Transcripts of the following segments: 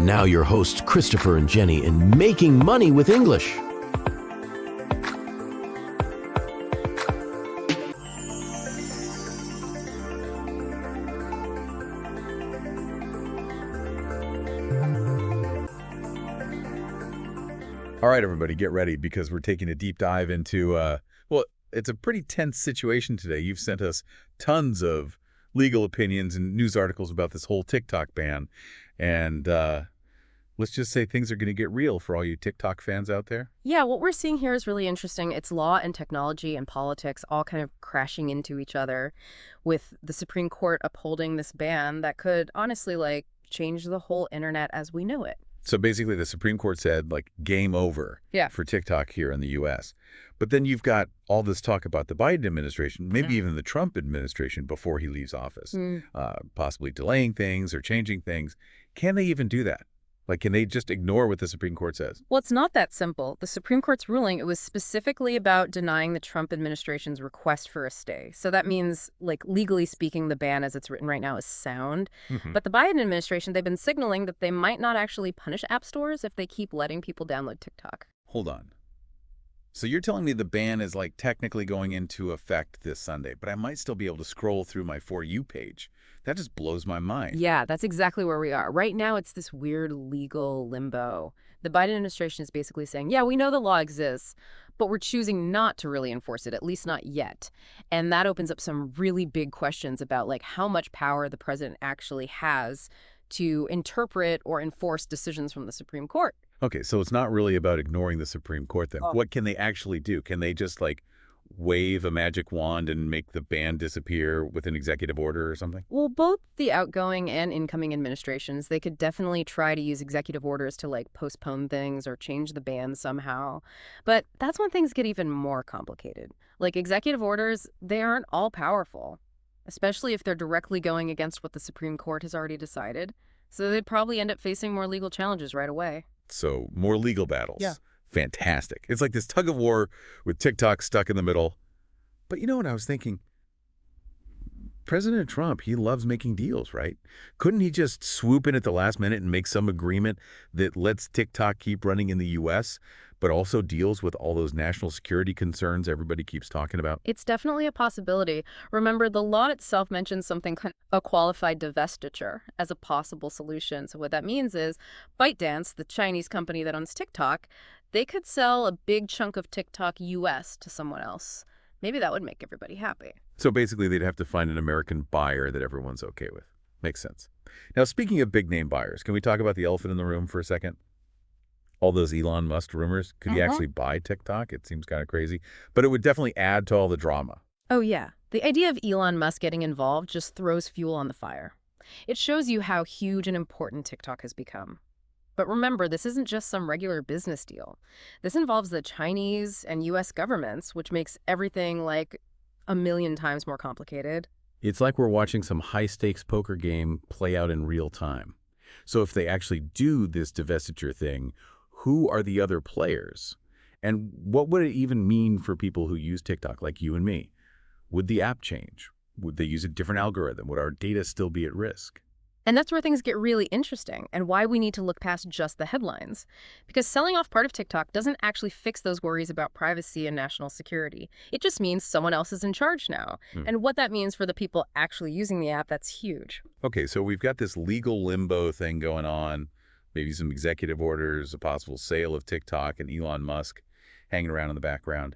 And now your hosts, Christopher and Jenny, in Making Money with English. All right, everybody, get ready because we're taking a deep dive into, well, it's a pretty tense situation today. You've sent us tons of legal opinions and news articles about this whole TikTok ban. And let's just say things are going to get real for all you TikTok fans out there. Yeah, what we're seeing here is really interesting. It's law and technology and politics all kind of crashing into each other, with the Supreme Court upholding this ban that could honestly, change the whole internet as we know it. So basically, the Supreme Court said, game over for TikTok here in the U.S. But then you've got all this talk about the Biden administration, maybe even the Trump administration before he leaves office, possibly delaying things or changing things. Can they even do that? Can they just ignore what the Supreme Court says? Well, it's not that simple. The Supreme Court's ruling, it was specifically about denying the Trump administration's request for a stay. So that means, legally speaking, the ban as it's written right now is sound. But the Biden administration, they've been signaling that they might not actually punish app stores if they keep letting people download TikTok. Hold on. So you're telling me the ban is technically going into effect this Sunday, but I might still be able to scroll through my For You page. That just blows my mind. Yeah, that's exactly where we are. Right now, it's this weird legal limbo. The Biden administration is basically saying, yeah, we know the law exists, but we're choosing not to really enforce it, at least not yet. And that opens up some really big questions about how much power the president actually has to interpret or enforce decisions from the Supreme Court. Okay, so it's not really about ignoring the Supreme Court then. What can they actually do? Can they just wave a magic wand and make the ban disappear with an executive order or something? Well, both the outgoing and incoming administrations, they could definitely try to use executive orders to postpone things or change the ban somehow. But that's when things get even more complicated. Executive orders, they aren't all powerful, especially if they're directly going against what the Supreme Court has already decided. So they'd probably end up facing more legal challenges right away. So more legal battles. Yeah. Fantastic. It's like this tug of war with TikTok stuck in the middle. But you know what I was thinking? President Trump, he loves making deals, right? Couldn't he just swoop in at the last minute and make some agreement that lets TikTok keep running in the U.S., but also deals with all those national security concerns everybody keeps talking about? It's definitely a possibility. Remember, the law itself mentions something kind of a qualified divestiture as a possible solution. So what that means is ByteDance, the Chinese company that owns TikTok, they could sell a big chunk of TikTok U.S. to someone else. Maybe that would make everybody happy. So basically, they'd have to find an American buyer that everyone's okay with. Makes sense. Now, speaking of big-name buyers, can we talk about the elephant in the room for a second? All those Elon Musk rumors. Could he actually buy TikTok? It seems kind of crazy. But it would definitely add to all the drama. Oh, yeah. The idea of Elon Musk getting involved just throws fuel on the fire. It shows you how huge and important TikTok has become. But remember, this isn't just some regular business deal. This involves the Chinese and U.S. governments, which makes everything a million times more complicated. It's like we're watching some high-stakes poker game play out in real time. So if they actually do this divestiture thing, who are the other players? And what would it even mean for people who use TikTok, like you and me? Would the app change? Would they use a different algorithm? Would our data still be at risk? And that's where things get really interesting and why we need to look past just the headlines. Because selling off part of TikTok doesn't actually fix those worries about privacy and national security. It just means someone else is in charge now. And what that means for the people actually using the app, that's huge. Okay, so we've got this legal limbo thing going on, maybe some executive orders, a possible sale of TikTok, and Elon Musk hanging around in the background.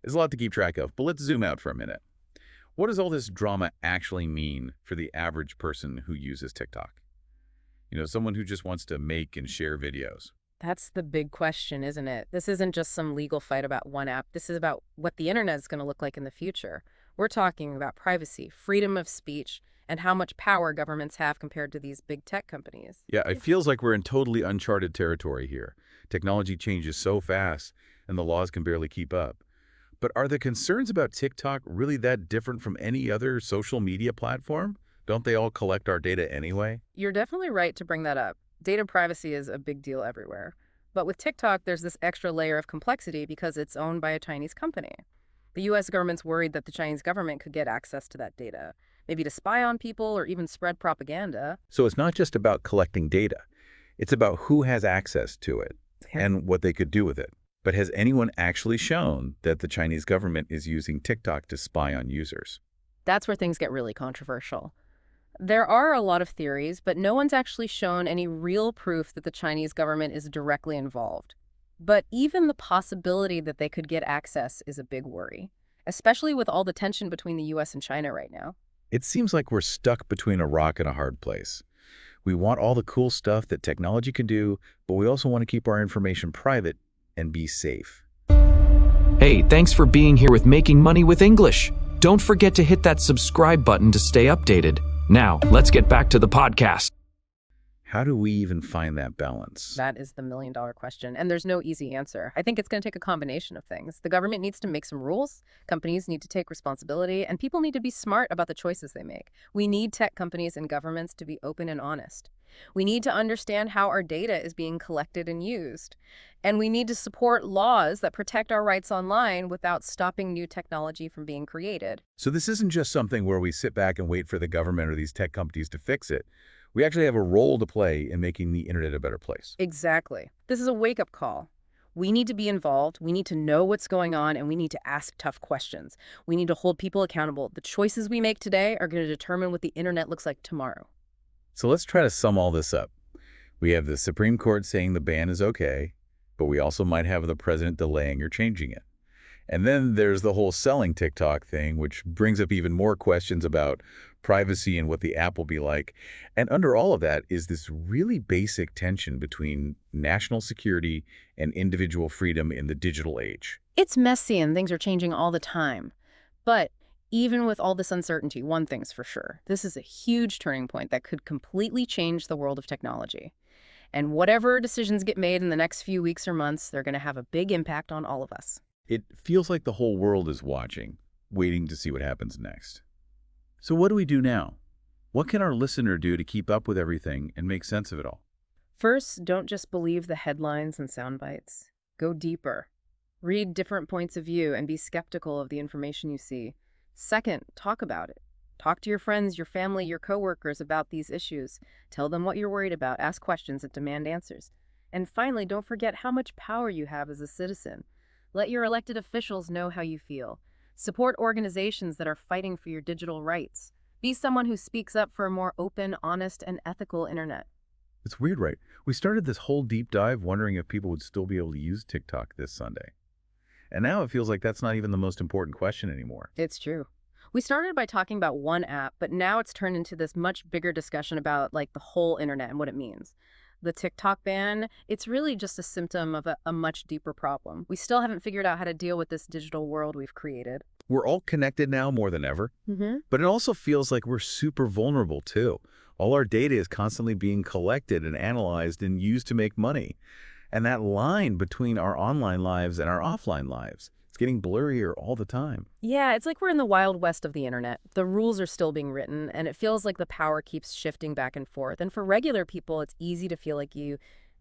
There's a lot to keep track of, but let's zoom out for a minute. What does all this drama actually mean for the average person who uses TikTok? Someone who just wants to make and share videos. That's the big question, isn't it? This isn't just some legal fight about one app. This is about what the internet is going to look like in the future. We're talking about privacy, freedom of speech, and how much power governments have compared to these big tech companies. Yeah, it feels like we're in totally uncharted territory here. Technology changes so fast, and the laws can barely keep up. But are the concerns about TikTok really that different from any other social media platform? Don't they all collect our data anyway? You're definitely right to bring that up. Data privacy is a big deal everywhere. But with TikTok, there's this extra layer of complexity because it's owned by a Chinese company. The U.S. government's worried that the Chinese government could get access to that data, maybe to spy on people or even spread propaganda. So it's not just about collecting data. It's about who has access to it and what they could do with it. But has anyone actually shown that the Chinese government is using TikTok to spy on users? That's where things get really controversial. There are a lot of theories, but no one's actually shown any real proof that the Chinese government is directly involved. But even the possibility that they could get access is a big worry, especially with all the tension between the US and China right now. It seems like we're stuck between a rock and a hard place. We want all the cool stuff that technology can do, but we also want to keep our information private and be safe. Hey, thanks for being here with Making Money with English. Don't forget to hit that subscribe button to stay updated. Now, let's get back to the podcast. How do we even find that balance? That is the million-dollar question, and there's no easy answer. I think it's going to take a combination of things. The government needs to make some rules, companies need to take responsibility, and people need to be smart about the choices they make. We need tech companies and governments to be open and honest. We need to understand how our data is being collected and used. And we need to support laws that protect our rights online without stopping new technology from being created. So this isn't just something where we sit back and wait for the government or these tech companies to fix it. We actually have a role to play in making the internet a better place. Exactly. This is a wake-up call. We need to be involved, we need to know what's going on, and we need to ask tough questions. We need to hold people accountable. The choices we make today are going to determine what the internet looks like tomorrow. So let's try to sum all this up. We have the Supreme Court saying the ban is okay, but we also might have the president delaying or changing it. And then there's the whole selling TikTok thing, which brings up even more questions about privacy and what the app will be like. And under all of that is this really basic tension between national security and individual freedom in the digital age. It's messy and things are changing all the time. But even with all this uncertainty, one thing's for sure. This is a huge turning point that could completely change the world of technology. And whatever decisions get made in the next few weeks or months, they're going to have a big impact on all of us. It feels like the whole world is watching, waiting to see what happens next. So what do we do now? What can our listener do to keep up with everything and make sense of it all? First, don't just believe the headlines and sound bites. Go deeper. Read different points of view and be skeptical of the information you see. Second, talk about it. Talk to your friends, your family, your coworkers about these issues. Tell them what you're worried about. Ask questions and demand answers. And finally, don't forget how much power you have as a citizen. Let your elected officials know how you feel. Support organizations that are fighting for your digital rights. Be someone who speaks up for a more open, honest, and ethical internet. It's weird, right? We started this whole deep dive wondering if people would still be able to use TikTok this Sunday. And now it feels like that's not even the most important question anymore. It's true. We started by talking about one app, but now it's turned into this much bigger discussion about the whole internet and what it means. The TikTok ban, it's really just a symptom of a much deeper problem. We still haven't figured out how to deal with this digital world we've created. We're all connected now more than ever, but it also feels like we're super vulnerable too. All our data is constantly being collected and analyzed and used to make money. And that line between our online lives and our offline lives, it's getting blurrier all the time. Yeah, it's like we're in the Wild West of the internet. The rules are still being written, and it feels like the power keeps shifting back and forth. And for regular people, it's easy to feel like you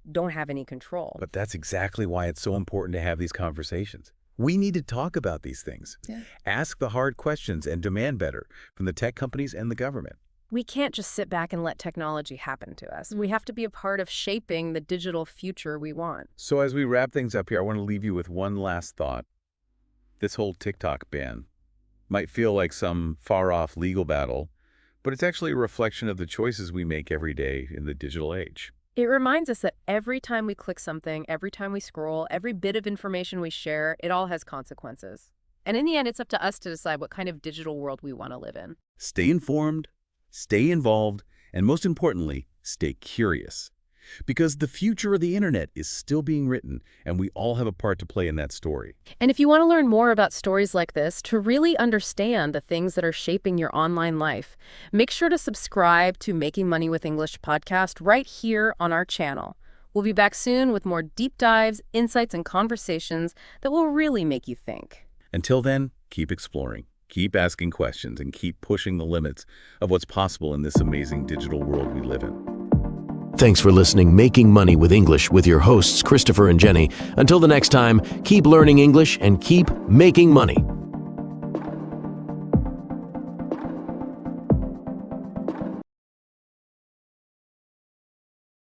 don't have any control. But that's exactly why it's so important to have these conversations. We need to talk about these things. Yeah. Ask the hard questions and demand better from the tech companies and the government. We can't just sit back and let technology happen to us. We have to be a part of shaping the digital future we want. So as we wrap things up here, I want to leave you with one last thought. This whole TikTok ban might feel like some far-off legal battle, but it's actually a reflection of the choices we make every day in the digital age. It reminds us that every time we click something, every time we scroll, every bit of information we share, it all has consequences. And in the end, it's up to us to decide what kind of digital world we want to live in. Stay informed, stay involved, and most importantly, stay curious. Because the future of the internet is still being written, and we all have a part to play in that story. And if you want to learn more about stories like this, to really understand the things that are shaping your online life, make sure to subscribe to Making Money with English podcast right here on our channel. We'll be back soon with more deep dives, insights, and conversations that will really make you think. Until then, keep exploring, keep asking questions, and keep pushing the limits of what's possible in this amazing digital world we live in. Thanks for listening Making Money with English with your hosts Christopher and Jenny. Until the next time, keep learning English and keep making money.